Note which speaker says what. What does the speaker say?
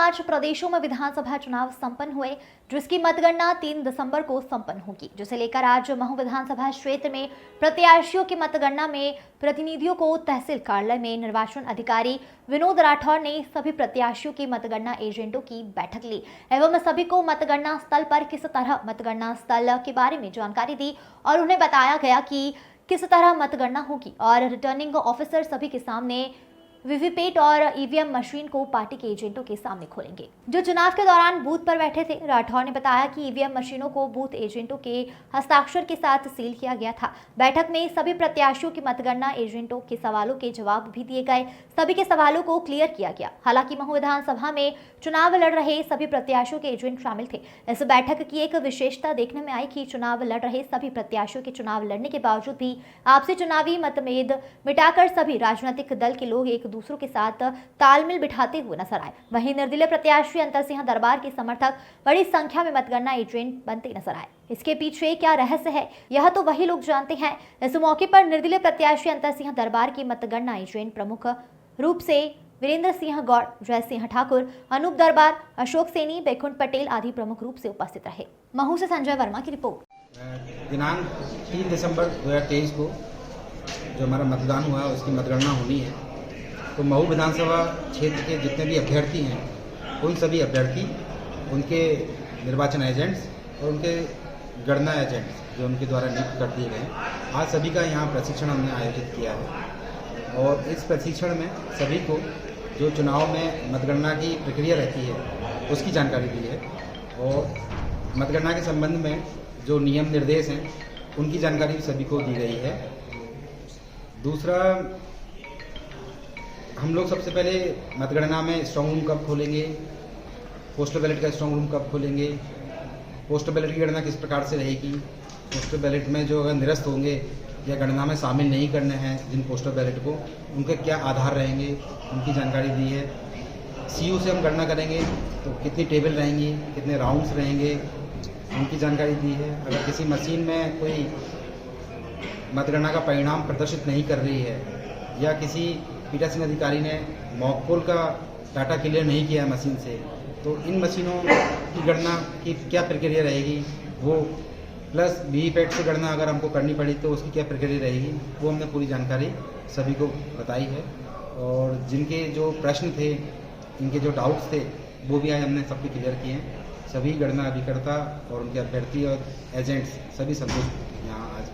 Speaker 1: 5 प्रदेशों में विधानसभा चुनाव संपन्न हुए, जिसकी मतगणना 3 दिसंबर को संपन्न होगी, जिसे लेकर आज महू विधानसभा क्षेत्र में प्रत्याशियों की मतगणना में प्रतिनिधियों को तहसील कार्यालय में निर्वाचन अधिकारी विनोद राठौर ने सभी प्रत्याशियों की मतगणना एजेंटों की बैठक ली एवं सभी को मतगणना स्थल पर किस तरह मतगणना स्थल के बारे में जानकारी दी और उन्हें बताया गया कि किस तरह मतगणना होगी और रिटर्निंग ऑफिसर सभी के सामने वीवीपैट और ईवीएम मशीन को पार्टी के एजेंटों के सामने खोलेंगे, जो चुनाव के दौरान बूथ पर बैठे थे। राठौर ने बताया कि ईवीएम मशीनों को बूथ एजेंटों के हस्ताक्षर के साथ सील किया गया था। बैठक में सभी प्रत्याशियों की मतगणना एजेंटों के सवालों के जवाब भी दिए गए, सभी के सवालों को क्लियर किया गया। हालांकि महू विधानसभा में चुनाव लड़ रहे सभी प्रत्याशियों के एजेंट शामिल थे। इस बैठक की एक विशेषता देखने में आई कि चुनाव लड़ रहे सभी प्रत्याशियों के चुनाव लड़ने के बावजूद भी आपसी चुनावी मतभेद मिटाकर सभी राजनीतिक दल के लोग एक दूसरों के साथ तालमेल बिठाते हुए नजर आए। वहीं निर्दलीय प्रत्याशी अंतर सिंह दरबार के समर्थक बड़ी संख्या में मतगणना एजेंट बनते नजर आए। इसके पीछे क्या रहस्य है, यह तो वही लोग जानते हैं। इस मौके पर निर्दलीय प्रत्याशी अंतर सिंह दरबार की मतगणना एजेंट प्रमुख रूप से वीरेंद्र सिंह गौड़, जय सिंह ठाकुर, अनूप दरबार, अशोक सैनी, बैकुंठ पटेल आदि प्रमुख रूप से उपस्थित रहे। महू से संजय वर्मा की रिपोर्ट।
Speaker 2: दिनांक 3 दिसंबर 2023 को जो हमारा मतदान हुआ है उसकी मतगणना होनी है। तो महू विधानसभा क्षेत्र के जितने भी अभ्यर्थी हैं उन सभी अभ्यर्थी, उनके निर्वाचन एजेंट्स और उनके गणना एजेंट्स जो उनके द्वारा नियुक्त कर दिए गए, आज सभी का यहाँ प्रशिक्षण हमने आयोजित किया है। और इस प्रशिक्षण में सभी को जो चुनाव में मतगणना की प्रक्रिया रहती है उसकी जानकारी दी है और मतगणना के संबंध में जो नियम निर्देश हैं उनकी जानकारी सभी को दी गई है। दूसरा, हम लोग सबसे पहले मतगणना में स्ट्रांग रूम कब खोलेंगे, पोस्टल बैलेट का स्ट्रांग रूम कब खोलेंगे, पोस्टल बैलेट की गणना किस प्रकार से रहेगी, पोस्टल बैलेट में जो अगर निरस्त होंगे या गणना में शामिल नहीं करने हैं जिन पोस्टल बैलेट को, उनके क्या आधार रहेंगे, उनकी जानकारी दी है। सीयू से हम गणना करेंगे तो कितनी टेबल रहेंगी, कितने राउंड्स रहेंगे, उनकी जानकारी दी है। अगर किसी मशीन में कोई मतगणना का परिणाम प्रदर्शित नहीं कर रही है या किसी पीठासीन अधिकारी ने मॉक पोल का डाटा क्लियर नहीं किया है मशीन से, तो इन मशीनों की गणना की क्या प्रक्रिया रहेगी, वो प्लस वीवीपैट से गणना अगर हमको करनी पड़ी तो उसकी क्या प्रक्रिया रहेगी, वो हमने पूरी जानकारी सभी को बताई है। और जिनके जो प्रश्न थे, इनके जो डाउट्स थे, वो भी आज हमने सबके क्लियर किए हैं। सभी गणना अभिकर्ता और उनके अभ्यर्थी और एजेंट्स सभी संतुष्ट यहाँ आज